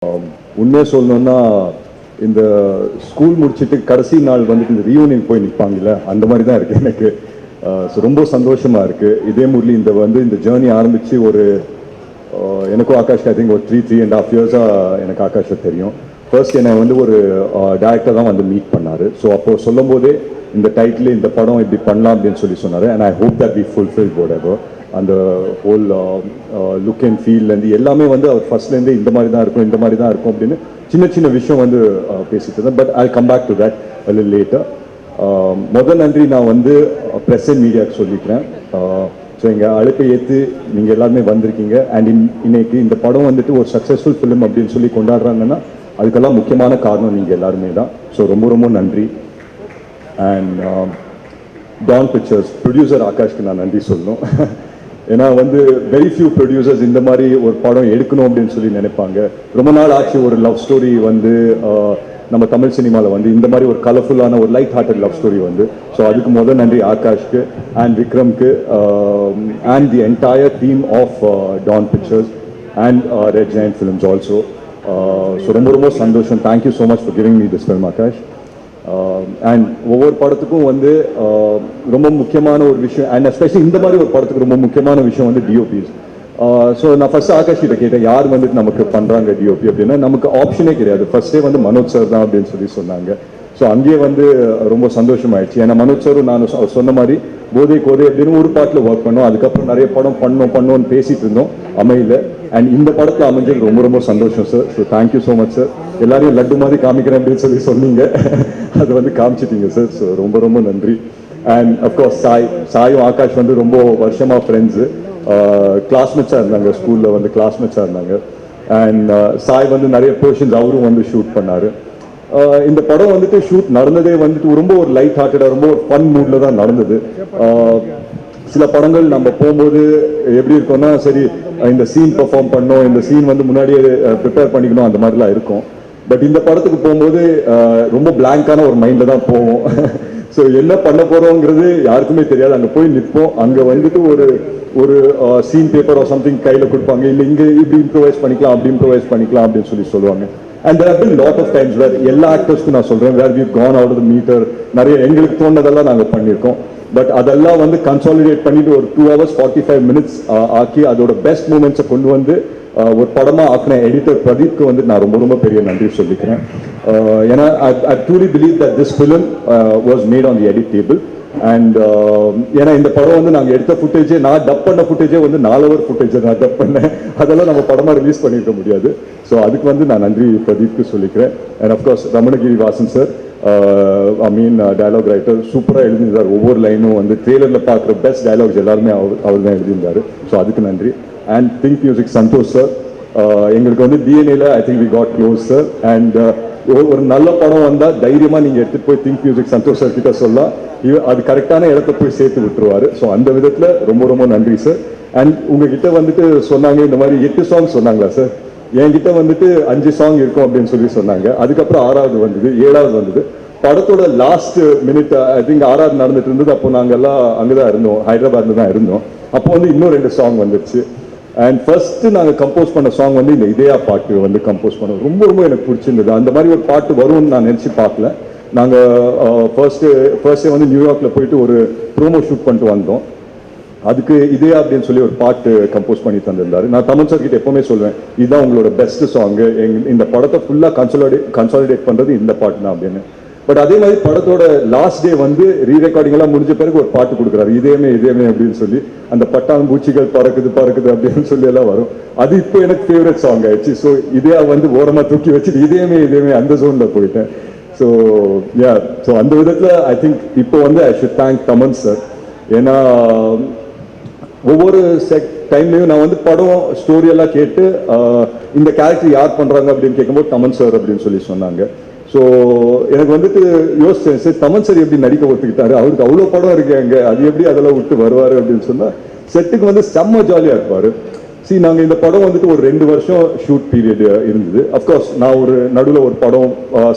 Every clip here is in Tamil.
உண்மையாக சொல்லணும்னா இந்த ஸ்கூல் முடிச்சுட்டு கடைசி நாள் வந்துட்டு இந்த ரீயூனியன் போய் நிற்பாங்கல்ல அந்த மாதிரி தான் இருக்குது எனக்கு. ஸோ ரொம்ப சந்தோஷமாக இருக்குது. இதே முரளி இந்த ஜேர்னி ஆரம்பித்து ஒரு எனக்கும் ஆகாஷ் ஐ திங்க் ஒரு 3.5 இயர்ஸாக எனக்கு ஆகாஷை தெரியும். ஃபர்ஸ்ட் என்னை ஒரு டேரக்டர் தான் மீட் பண்ணார். ஸோ அப்போது சொல்லும் போதே இந்த டைட்டில் இந்த படம் இப்படி பண்ணலாம் அப்படின்னு சொன்னார். And I hope that we fulfil whatever அந்த ஹோல் லுக் அண்ட் ஃபீல்லேருந்து எல்லாமே அவர் ஃபர்ஸ்ட்லேருந்து இந்த மாதிரி தான் இருக்கும் அப்படின்னு சின்ன சின்ன விஷயம் பேசிட்டு இருந்தேன். But I come back to that a little later. முதல் நன்றி நான் ப்ரெஸ் அண்ட் மீடியாவுக்கு சொல்லிக்கிறேன். ஸோ எங்கள் அழைப்பை ஏற்று நீங்கள் எல்லாருமே வந்திருக்கீங்க. அண்ட் இன்னைக்கு இந்த படம் ஒரு சக்ஸஸ்ஃபுல் ஃபிலிம் அப்படின்னு சொல்லி கொண்டாடுறாங்கன்னா அதுக்கெல்லாம் முக்கியமான காரணம் நீங்கள் எல்லாருமே தான். ஸோ ரொம்ப ரொம்ப நன்றி. அண்ட் டான் பிக்சர்ஸ் ப்ரொடியூசர் ஆகாஷ்க்கு நான் நன்றி சொல்லணும். ஏன்னா வெரி ஃபியூ ப்ரொடியூசர்ஸ் இந்த மாதிரி ஒரு படம் எடுக்கணும் அப்படின்னு சொல்லி நினைப்பாங்க. ரொம்ப நாள் ஆச்சு ஒரு லவ் ஸ்டோரி நம்ம தமிழ் சினிமாவில் இந்த மாதிரி ஒரு கலர்ஃபுல்லான ஒரு light hearted love story so அதுக்கு முதல் நன்றி ஆகாஷ்க்கு அண்ட் விக்ரம்க்கு and the entire team of Dawn Pictures and Red Giant Films also. So ரொம்ப ரொம்ப சந்தோஷம். Thank you so much for giving me this film Aakash. And ஒவ்வொரு படத்துக்கும் ரொம்ப முக்கியமான ஒரு விஷயம் அண்ட் எஸ்பெஷலி இந்த மாதிரி ஒரு படத்துக்கு ரொம்ப முக்கியமான விஷயம் டிஓபிஸ். ஸோ நான் ஃபர்ஸ்ட் ஆகாஷ் கிட்ட கேட்டேன் யார் நமக்கு பண்ணுறாங்க டிஓபி அப்படின்னா நமக்கு ஆப்ஷனே கிடையாது. ஃபர்ஸ்டே மனோஜ் சார் தான் அப்படின்னு சொன்னாங்க. ஸோ அங்கேயே ரொம்ப சந்தோஷமாயிடுச்சு. ஏன்னா மனோஜ் சாரும் நான் சொன்ன மாதிரி போதை கோதை அப்படின்னு ஒரு பாட்டில் ஒர்க் பண்ணோம். அதுக்கப்புறம் நிறைய படம் பண்ணோன்னு பேசிட்டு இருந்தோம், அமையல. அண்ட் இந்த படத்தில் அமைஞ்சது ரொம்ப ரொம்ப சந்தோஷம் sir. So thank you so much sir. எல்லாரையும் லட்டு மாதிரி காமிக்கிறேன் அப்படின்னு சொன்னீங்க, அது காமிச்சிட்டீங்க சார். ஸோ ரொம்ப ரொம்ப நன்றி. அண்ட் அஃப்கோர்ஸ் சாயும் ஆகாஷ் ரொம்ப வருஷமாக ஃப்ரெண்ட்ஸு, கிளாஸ்மேட்ஸாக இருந்தாங்க, ஸ்கூலில் கிளாஸ்மேட்ஸாக இருந்தாங்க. அண்ட் சாய் நிறைய போர்ஷன்ஸ் அவரும் ஷூட் பண்ணார். இந்த படம் ஷூட் நடந்ததே ரொம்ப ஒரு லைட் ஹார்ட்டடாக ரொம்ப ஒரு ஃபன் மூடில் தான் நடந்தது. சில படங்கள் நம்ம போகும்போது எப்படி இருக்கோம்னா சரி இந்த சீன் பெர்ஃபார்ம் பண்ணோம், இந்த சீன் முன்னாடியே ப்ரிப்பேர் பண்ணிக்கணும், அந்த மாதிரிலாம் இருக்கும். பட் இந்த படத்துக்கு போகும்போது ரொம்ப பிளாங்கான ஒரு மைண்டில் தான் போவோம். ஸோ என்ன பண்ண போகிறோங்கிறது யாருக்குமே தெரியாது. அங்கே போய் நிற்போம், அங்கே ஒரு சீன் பேப்பர் ஆர் சம்திங் கையில் கொடுப்பாங்க, இல்லை இங்கே இப்படி இம்ப்ரூவைஸ் பண்ணிக்கலாம் அப்படி இம்ப்ரூவைஸ் பண்ணிக்கலாம் அப்படின்னு சொல்லுவாங்க. And there have been lot of times where எல்லா ஆக்டர்ஸ்க்கும் நான் சொல்கிறேன் where we've gone out of the meter. நிறைய எங்களுக்கு தோணுனதெல்லாம் நாங்கள் பண்ணியிருக்கோம். பட் அதெல்லாம் கன்சாலிடேட் பண்ணிட்டு ஒரு 2 hours 45 minutes ஆக்கி அதோட பெஸ்ட் மூமெண்ட்ஸை கொண்டு ஒரு படமாக ஆக்கின எடிட்டர் பிரதீப்க்கு நான் ரொம்ப ரொம்ப பெரிய நன்றி சொல்லிக்கிறேன். ஏன்னா I truly believe that this film was made on the edit table. And ஏன்னா இந்த படம் நாங்கள் எடுத்த ஃபுட்டேஜே, நான் டப் பண்ண ஃபுட்டேஜே 4 hour ஃபுட்டேஜை நான் டப் பண்ணேன். அதெல்லாம் நம்ம படமாக ரிலீஸ் பண்ணியிருக்க முடியாது. ஸோ அதுக்கு நான் நன்றி பிரதீப்க்கு சொல்லிக்கிறேன். And of course Ramanagiri Vasan sir, dialogue writer, சூப்பராக எழுதியிருந்தார். ஒவ்வொரு லைனும் ட்ரெய்லரில் பார்க்குற பெஸ்ட் டயலாக்ஸ் எல்லாருமே அவர் தான் எழுதியிருந்தார். ஸோ அதுக்கு நன்றி. அண்ட் திங்க் மியூசிக் சந்தோஷ் சார், எங்களுக்கு டிஎன்ஏல I think we got close sir. And ஒரு நல்ல படம் வந்தால் தைரியமாக நீங்கள் எடுத்துகிட்டு போய் திங்க் மியூசிக் சந்தோஷ் சார் கிட்ட சொல்லலாம், அது கரெக்டான இடத்த போய் சேர்த்து விட்டுருவாரு. ஸோ அந்த விதத்தில் ரொம்ப ரொம்ப நன்றி சார். அண்ட் உங்ககிட்ட சொன்னாங்க இந்த மாதிரி 8 songs சொன்னாங்களா சார், என்கிட்ட 5 song இருக்கும் அப்படின்னு சொன்னாங்க. அதுக்கப்புறம் 6வது வந்தது, 7வது வந்தது. படத்தோட லாஸ்ட் மினிட் ஐ திங்க் 6வது நடந்துட்டு இருந்தது. அப்போ நாங்கள் எல்லாம் அங்கே தான் இருந்தோம், ஹைதராபாத்ல தான் இருந்தோம். அப்போ இன்னும் 2 song வந்துருச்சு. அண்ட் ஃபர்ஸ்ட் நாங்கள் கம்போஸ் பண்ண சாங் இந்த இதயா பாட்டு கம்போஸ் பண்ணோம். ரொம்ப ரொம்ப எனக்கு பிடிச்சிருந்தது. அந்த மாதிரி ஒரு பாட்டு வரும்னு நான் நினச்சி பார்க்கல. நாங்கள் ஃபர்ஸ்டே நியூயார்க்கில் போயிட்டு ஒரு ப்ரோமோ ஷூட் பண்ணிட்டு வந்தோம். அதுக்கு இதே அப்படின்னு சொல்லி ஒரு பாட்டு கம்போஸ் பண்ணி தந்திருந்தாரு. நான் தமன் சார் கிட்ட எப்பவுமே சொல்வேன், இதுதான் உங்களோட பெஸ்ட் சாங்கு, இந்த படத்தை ஃபுல்லாக கன்சாலிடேட் பண்ணுறது இந்த பாட்டு தான் அப்படின்னு. பட் அதே மாதிரி படத்தோட லாஸ்ட் டே ரீ ரெக்கார்டிங் எல்லாம் முடிஞ்ச பிறகு ஒரு பாட்டு கொடுக்குறாரு, இதேமே அப்படின்னு சொல்லி. அந்த பட்டாம்பூச்சிகள் பறக்குது அப்படின்னு சொல்லி எல்லாம் வரும். அது இப்போ எனக்கு ஃபேவரட் சாங் ஆயிடுச்சு. ஸோ இதே ஓரமாக தூக்கி வச்சுட்டு இதேமே அந்த ஜோனில் போயிட்டேன். ஸோ ஸோ அந்த விதத்தில் ஐ திங்க் இப்போ I should thank Thaman sir. ஏன்னா ஒவ்வொரு டைம்லையும் நான் படம் ஸ்டோரியெல்லாம் கேட்டு இந்த கேரக்டர் யார் பண்ணுறாங்க அப்படின்னு கேட்கும்போது தமன் சார் அப்படின்னு சொல்லி சொன்னாங்க. ஸோ எனக்கு யோசிச்சேன், சரி தமன் சார் எப்படி நடிக்க ஒத்துக்கிட்டாரு, அவருக்கு அவ்வளோ படம் இருக்காங்க, அது எப்படி அதெல்லாம் விட்டு வருவார் அப்படின்னு சொன்னால் செட்டுக்கு செம்ம ஜாலியாக இருப்பார். நாங்கள் இந்த படம் ஒரு 2 வருஷம் ஷூட் பீரியட் இருந்தது. அஃப்கோர்ஸ் நான் ஒரு நடுவில் ஒரு படம்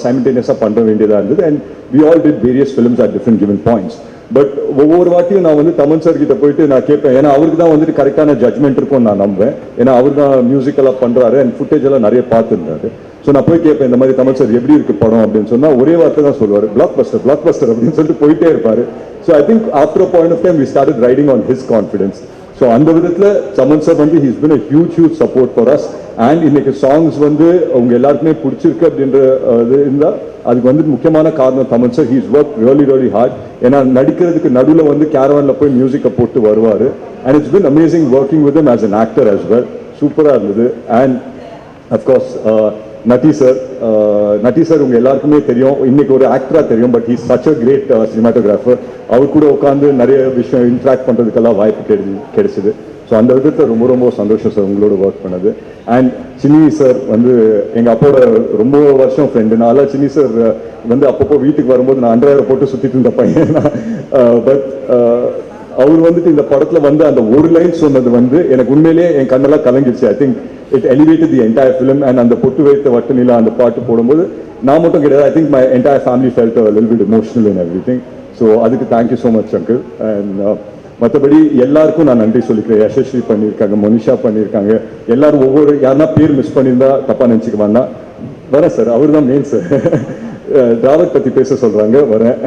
சைமல்டேனியஸாக பண்ண வேண்டியதாக இருந்தது. And we all did various films at different given points. But ஒவ்வொரு வாட்டியும் நான் வந்து தமன் சார் கிட்ட போயிட்டு நான் கேட்பேன், ஏன்னா அவருக்கு தான் வந்துட்டு கரெக்டான ஜட்மெண்ட் இருக்கும் நான் நம்புவேன், ஏன்னா அவர் தான் மியூசிக்கெல்லாம் பண்றாரு அண்ட் ஃபுட்டேஜ் எல்லாம் நிறைய பார்த்துருந்தாரு. ஸோ நான் போய் கேட்பேன் இந்த மாதிரி தமன் சார் எப்படி இருக்கு படம் அப்படின்னு சொன்னா ஒரே வார்த்தை தான் சொல்லுவார், பிளாக் பஸ்டர் அப்படின்னு சொல்லிட்டு போயிட்டே இருப்பாரு. So I think after point of time we started riding on his confidence. So அந்த விதத்தில் தமன் சார் வந்து he's been a huge support for us. And இன்னைக்கு சாங்ஸ் வந்து அவங்க எல்லாருக்குமே பிடிச்சிருக்கு அப்படின்ற இது இருந்தால் அதுக்கு வந்து முக்கியமான காரணம் Thaman sir. He's work really hard. ஏன்னா நடிக்கிறதுக்கு நடுவில் வந்து கேரவனில் போய் மியூசிக்கை போட்டு வருவார். And it's been amazing working with him as an actor as well. சூப்பராக இருந்தது. அண்ட் அஃப்கோர்ஸ் நட்டி சார் உங்க எல்லாருக்குமே தெரியும், இன்னைக்கு ஒரு ஆக்டரா தெரியும், but he's such a great cinematographer. அவர் கூட உட்காந்து நிறைய விஷயம் இன்ட்ராக்ட் பண்றதுக்கெல்லாம் வாய்ப்பு கிடைச்சது. ஸோ அந்த விதத்தில் ரொம்ப சந்தோஷம் சார் உங்களோட ஒர்க் பண்ணது. அண்ட் சின்னி சார் வந்து எங்க அப்பாவோட ரொம்ப வருஷம் ஃப்ரெண்டு. நான் சின்னி சார் வந்து அப்பப்போ வீட்டுக்கு வரும்போது நான் அண்டர்வேர் போட்டு சுத்திட்டு இருந்த பையன். பட் அவர் வந்துட்டு இந்த படத்துல வந்து அந்த ஒரு லைன் சொன்னது வந்து எனக்கு உண்மையிலேயே என் கண்ணெல்லாம் கலங்கிடுச்சு. I think it elevated the entire film. And அந்த பொட்டு வைத்த வட்ட நிலா அந்த பாட்டு போடும்போது நான் மட்டும் கிடையாது, I think my entire family felt a little bit emotional and everything. So அதுக்கு thank you so much uncle. And மற்றபடி எல்லாருக்கும் நான் நன்றி சொல்லிக்கிறேன். யசஸ்வி பண்ணியிருக்காங்க, மோனிஷா பண்ணியிருக்காங்க, எல்லாரும் ஒவ்வொரு யாருன்னா பேர் மிஸ் பண்ணியிருந்தா தப்பா நினச்சிக்க வேண்டாம். வரேன் சார், அவர் தான் மெயின் சார். டிராவல் பற்றி பேச சொல்கிறாங்க, வரேன்.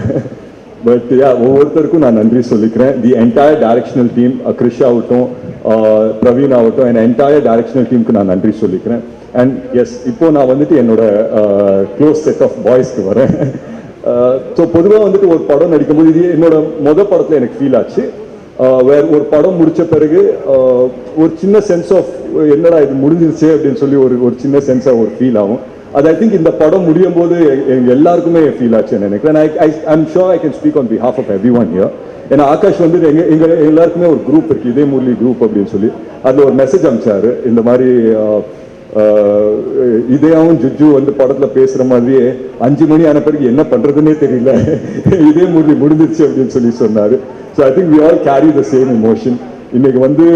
பட் ஒவ்வொருத்தருக்கும் நான் நன்றி சொல்லிக்கிறேன். தி என்டையர் டைரக்ஷனல் டீம், கிருஷ் ஆகட்டும், பிரவீன் ஆகட்டும், என் என்டையர் டைரக்ஷனல் டீமுக்கு நான் நன்றி சொல்லிக்கிறேன். அண்ட் எஸ், இப்போ நான் வந்துட்டு என்னோட க்ளோஸ் செட் ஆஃப் பாய்ஸ்க்கு வரேன். ஸோ பொதுவாக வந்துட்டு ஒரு படம் நடிக்கும்போது இது என்னோட படத்தில் எனக்கு ஃபீல் ஆச்சு. வேற ஒரு படம் முடிச்ச பிறகு ஒரு சின்ன சென்ஸ் ஆஃப் என்னடா இது முடிஞ்சிருச்சு அப்படின்னு சொல்லி ஒரு சின்ன சென்ஸாக ஒரு ஃபீல் ஆகும். அது ஐ திங்க் இந்த படம் முடியும் போது எல்லாருக்குமே ஃபீல் ஆச்சுன்னு நினைக்கிறேன். I'm sure I can speak on behalf of every one here. ஏன்னா ஆகாஷ் வந்து எங்க எல்லாருக்குமே ஒரு குரூப் இருக்கு, இதே முரளி குரூப் அப்படின்னு சொல்லி அதில் ஒரு மெசேஜ் அனுப்பிச்சாரு. இந்த மாதிரி இதையாவும் ஜுஜு வந்து படத்துல பேசுற மாதிரியே 5 மணி ஆன பிறகு என்ன பண்றதுன்னே தெரியல, இதே முரளி முடிஞ்சிருச்சு அப்படின்னு சொல்லி சொன்னாரு. So I think we all carry the same emotion. இன்னைக்கு வந்து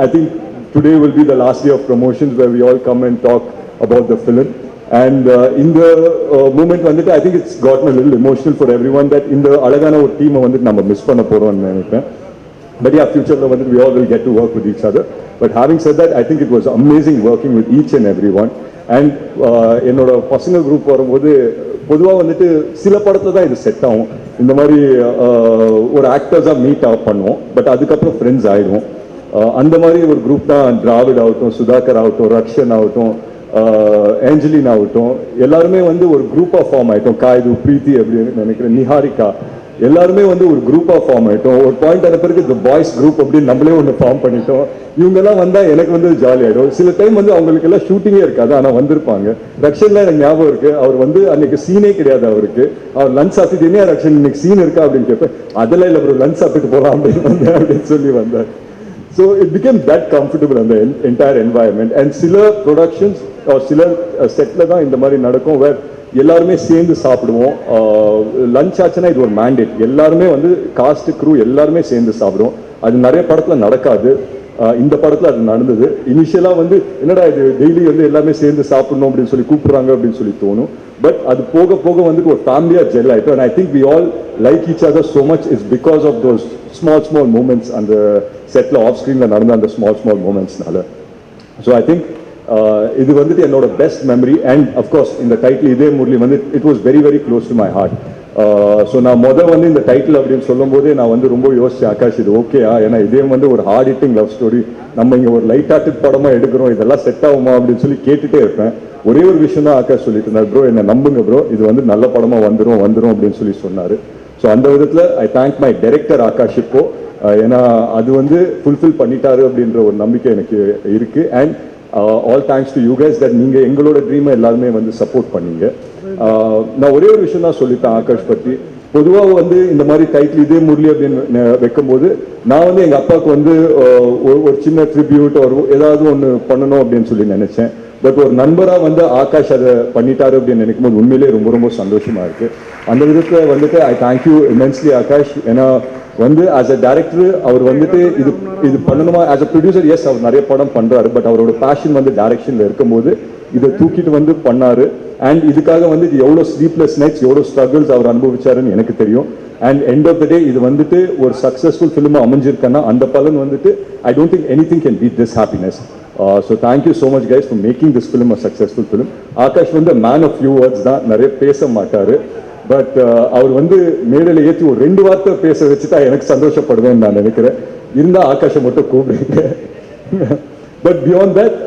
I think today will be the last day of promotions where we all come and talk about the film. And இந்த மூமெண்ட் வந்துட்டு I think it's gotten a little emotional for everyone that இந்த அழகான ஒரு டீமை வந்துட்டு நம்ம மிஸ் பண்ண போறோம்னு நினைப்பேன். But yeah, future வந்துட்டு we all will get to work with each other. But having said that, I think it was amazing working with each and everyone. And என்னோட பசங்க குரூப் வரும்போது பொதுவாக வந்துட்டு சில படத்துல தான் இது செட் ஆகும். இந்த மாதிரி ஒரு ஆக்டர்ஸாக மீட் பண்ணுவோம், பட் அதுக்கப்புறம் ஃப்ரெண்ட்ஸ் ஆயிடுவோம். அந்த மாதிரி ஒரு குரூப் தான் டிராவிட் ஆகட்டும், சுதாகர் ஆகட்டும், ரக்ஷன் ஆகட்டும், ஏஞ்சலின் ஆகட்டும், எல்லாருமே வந்து ஒரு குரூப்பாக ஃபார்ம் ஆகிட்டோம். காய்து, பிரீத்தி அப்படின்னு நினைக்கிறேன், நிஹாரிகா, எல்லாருமே வந்து ஒரு குரூப்பாக ஃபார்ம் ஆகிட்டோம். ஒரு பாயிண்ட் ஆன பிறகு இந்த பாய்ஸ் குரூப் அப்படின்னு நம்மளே ஒன்று ஃபார்ம் பண்ணிட்டோம். இவங்கெல்லாம் வந்தால் எனக்கு வந்து ஜாலி ஆகிடும். சில டைம் வந்து அவங்களுக்கு எல்லாம் ஷூட்டிங்கே இருக்காது, ஆனால் வந்திருப்பாங்க. ரக்ஷன்லாம் எனக்கு ஞாபகம் இருக்கு, அவர் வந்து அன்னைக்கு சீனே கிடையாது அவருக்கு. அவர் லஞ்ச் சாப்பிட்டு என்ன ரக்ஷன் இன்னைக்கு சீன் இருக்கா அப்படின்னு கேட்பேன். அதெல்லாம் இல்லை ப்ரோ, லஞ்ச் சாப்பிட்டு போகலாம் அப்படின்னு வந்தேன் அப்படின்னு சொல்லி வந்தார். So it became that comfortable on the entire environment. And சில productions or சில செட்ல தான் இந்த மாதிரி நடக்கும், வேர் எல்லாருமே சேர்ந்து சாப்பிடுவோம். லஞ்ச் ஆச்சுன்னா இது ஒரு மேண்டேட், எல்லாருமே வந்து காஸ்ட் க்ரூ எல்லாருமே சேர்ந்து சாப்பிடுவோம். அது நிறைய படத்துல நடக்காது, இந்த படத்துல அது நடந்தது. இனிஷியலா வந்து என்னடா இது டெய்லி வந்து எல்லாமே சேர்ந்து சாப்பிடணும் அப்படின்னு சொல்லி கூப்பிடுறாங்க அப்படின்னு சொல்லி தோணும். பட் அது போக போக வந்துட்டு ஒரு ஃபேமிலியா ஜெல் ஆயிட்டோம். And I think we all like each other so much is because of those small moments அந்த செட்ல ஆஃப் ஸ்க்ரீன்ல நடந்த அந்த small momentsனால. ஸோ ஐ திங்க் இது வந்துட்டு என்னோட பெஸ்ட் மெமரி. அண்ட் அஃப்கோர்ஸ் இந்த டைட்டில் இதே முரளி வந்து it was very close to my heart. So நான் வந்து இந்த டைட்டில் அப்படின்னு சொல்லும் போதே நான் வந்து ரொம்ப யோசிச்சேன், ஆகாஷ் இது ஓகேயா, ஏன்னா இதே வந்து ஒரு ஹார்ட் ஹிட்டிங் லவ் ஸ்டோரி, நம்ம இங்கே ஒரு லைட் ஹார்ட்டட் படமாக எடுக்கிறோம், இதெல்லாம் செட் ஆகுமா அப்படின்னு சொல்லி கேட்டுட்டே இருப்பேன். ஒரே ஒரு விஷயம் தான் ஆகாஷ் சொல்லிட்டு இருந்தார், ப்ரோ என்னை நம்புங்க ப்ரோ, இது வந்து நல்ல படமாக வந்துடும் அப்படின்னு சொல்லி சொன்னார். ஸோ அந்த விதத்தில் I thank my director Akash இப்போ, ஏன்னா அது வந்து ஃபுல்ஃபில் பண்ணிட்டாரு அப்படின்ற ஒரு நம்பிக்கை எனக்கு இருக்கு. And all thanks to you guys that நீங்கள் எங்களோட ட்ரீமை எல்லாருமே வந்து சப்போர்ட் பண்ணீங்க. நான் ஒரே ஒரு விஷயம் தான் சொல்லிட்டேன் ஆகாஷ் பற்றி. பொதுவாக வந்து இந்த மாதிரி டைட்டில் இதே முரளி அப்படின்னு வைக்கும்போது நான் வந்து எங்கள் அப்பாவுக்கு வந்து ஒரு சின்ன ட்ரிபியூட் ஒரு ஏதாவது ஒன்று பண்ணணும் அப்படின்னு சொல்லி நினைச்சேன். பட் ஒரு நண்பராக வந்து ஆகாஷ் அதை பண்ணிட்டாரு அப்படின்னு நினைக்கும் போது உண்மையிலேயே ரொம்ப ரொம்ப சந்தோஷமா இருக்கு. அந்த விதத்தில் வந்துட்டு ஐ தேங்க்யூ இமென்ஸ்லி ஆகாஷ். ஏன்னா வந்து ஆஸ் அ டேரக்டர் அவர் வந்துட்டு இது பண்ணணுமா, ஆஸ் அ ப்ரொடியூசர் எஸ் அவர் நிறைய படம் பண்றாரு, பட் அவரோட பேஷன் வந்து டைரக்ஷன்ல இருக்கும்போது இதை தூக்கிட்டு வந்து பண்ணாரு. அண்ட் இதுக்காக வந்து இது எவ்வளோ ஸ்லீப்லெஸ் நைட்ஸ், எவ்வளோ ஸ்ட்ரகிள்ஸ் அவர் அனுபவிச்சாருன்னு எனக்கு தெரியும். And end of the day இது வந்துட்டு ஒரு சக்ஸஸ்ஃபுல் ஃபிலிமாக அமைஞ்சிருக்கேன்னா அந்த பலன் வந்துட்டு I don't think any thing can beat this happiness. So thank you so much guys for making this film a successful film. Akash வந்து மேன் ஆஃப் ஃபியூ வேர்ட்ஸ் தான், நிறைய பேச மாட்டார். பட் அவர் வந்து மேடையில் ஏற்றி ஒரு 2 வார்த்தை பேச வச்சுட்டா எனக்கு சந்தோஷப்படுவேன்னு நான் நினைக்கிறேன். இருந்தால் ஆகாஷை மட்டும் கூப்பிடுங்க. பட் பியாண்ட் தட்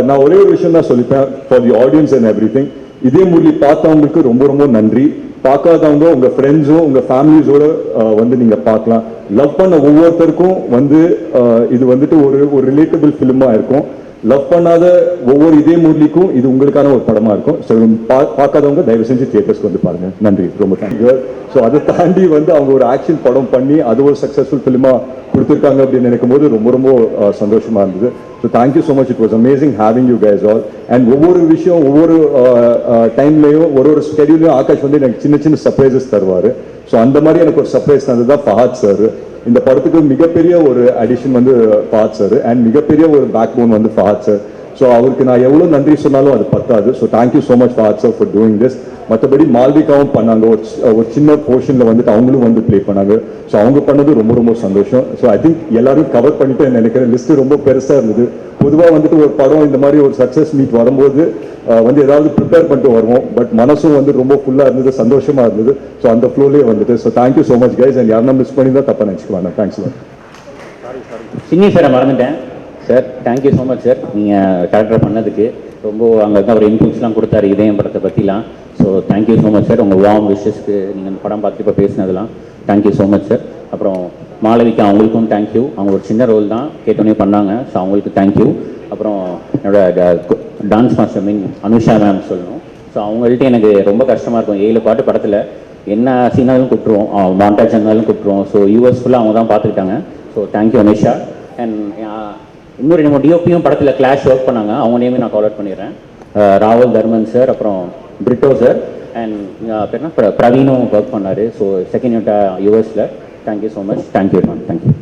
நான் ஒரே ஒரு விஷயம் தான் சொல்லிப்பேன் for the audience and everything. இதே மூவி பார்த்தவங்களுக்கு ரொம்ப ரொம்ப நன்றி. பார்க்காதவங்க உங்கள் ஃப்ரெண்ட்ஸும் உங்கள் ஃபேமிலிஸோட வந்து நீங்கள் பார்க்கலாம். லவ் பண்ண ஒவ்வொருத்தருக்கும் வந்து இது வந்துட்டு ஒரு ரிலேட்டபிள் ஃபிலிமாக இருக்கும். லவ் பண்ணாத ஒவ்வொரு இதே மூலிக்கும் இது உங்களுக்கான ஒரு படமாக இருக்கும். ஸோ பார்க்காதவங்க தயவு செஞ்சு தியேட்டர்ஸ்க்கு வந்து பாருங்கள். நன்றி, ரொம்ப தேங்க்யூ. ஸோ அதை தாண்டி வந்து அவங்க ஒரு ஆக்ஷன் படம் பண்ணி அது ஒரு சக்ஸஸ்ஃபுல் ஃபிலிமாக கொடுத்துருக்காங்க அப்படின்னு நினைக்கும் போது ரொம்ப ரொம்ப சந்தோஷமாக இருந்தது. So thank you so much. It was amazing having you guys all. And ஒவ்வொரு விஷயம் ஒவ்வொரு டைம்லையும் ஒரு ஸ்கெடியூலையும் ஆகாஷ் வந்து எனக்கு சின்ன சின்ன சர்ப்ரைசஸ் தருவார். ஸோ அந்த மாதிரி எனக்கு ஒரு சர்ப்ரைஸ் தந்தது தான் ஃபஹத் சார். இந்த படத்துக்கு மிகப்பெரிய ஒரு அடிஷன் வந்து ஃபஹத் சார் அண்ட் மிகப்பெரிய ஒரு பேக் போன் வந்து ஃபஹத் சார். ஸோ அவருக்கு நான் எவ்வளோ நன்றி சொன்னாலும் அது பத்தாது. So thank you so much Fahadh sir for doing this. மற்றபடி மால்விகாவும் பண்ணாங்க, ஒரு சின்ன போர்ஷனில் வந்துட்டு அவங்களும் வந்து ப்ளே பண்ணாங்க. ஸோ அவங்க பண்ணது ரொம்ப ரொம்ப சந்தோஷம். ஸோ ஐ திங்க் எல்லாரும் கவர் பண்ணிட்டு நினைக்கிறேன். லிஸ்ட்டு ரொம்ப பெருசாக இருந்தது. பொதுவாக வந்துட்டு ஒரு படம் இந்த மாதிரி ஒரு சக்ஸஸ் மீட் வரும்போது வந்து ஏதாவது ப்ரிப்பேர் பண்ணிட்டு வருவோம். பட் மனசும் வந்து ரொம்ப ஃபுல்லாக இருந்தது, சந்தோஷமாக இருந்தது. ஸோ அந்த ஃப்ளோலேயே வந்துட்டு. So thank you so much guys. And யாருன்னா மிஸ் பண்ணி தான் தப்பாக நினச்சிக்குவாங்க. Thanks sir. சின்னி சாரை மறந்துட்டேன் sir. Thank you so much sir, நீங்கள் கேரக்டர் பண்ணதுக்கு. ரொம்ப அங்கே அவர் இன்புட்ஸ்லாம் கொடுத்தாரு இதயம் படத்தை பற்றிலாம். So thank you so much sir. உங்கள் வார்ம் விஷஸ்க்கு நீங்கள் இந்த படம் பார்த்து இப்போ பேசினதெல்லாம் தேங்க்யூ ஸோ மச் சார். அப்புறம் மாளவிகா அவங்களுக்கும் தேங்க்யூ. அவங்க ஒரு சின்ன ரோல் தான் கேட்டோன்னே பண்ணாங்க. ஸோ அவங்களுக்கு தேங்க்யூ. அப்புறம் என்னோட டான்ஸ் மாஸ்டர் அனுஷா மேம் சொல்லணும். ஸோ அவங்கள்ட்ட எனக்கு ரொம்ப கஷ்டமாக இருக்கும். 7 பாட்டு படத்தில் என்ன சீனாலும் கூப்பிட்ருவோம், மாண்டாஜ் இருந்தாலும் கூப்பிட்ருவோம். ஸோ யூஎஸ் ஃபுல்லாக அவங்க தான் பார்த்துக்கிட்டாங்க. So thank you Anusha. அண்ட் இன்னொரு 2 டிஓபியும் படத்தில் கிளாஷ் ஒர்க் பண்ணாங்க. அவங்க நேமே நான் கால் அவுட் பண்ணிடுறேன். ராகுல் தர்மன் சார், அப்புறம் பிரிட்டோ சார், அண்ட் பேர்னா பிரவீனும் ஒர்க் பண்ணார். ஸோ செகண்ட் யூனிட் யூஎஸில். Thank you so much. Thank you ma'am. Thank you.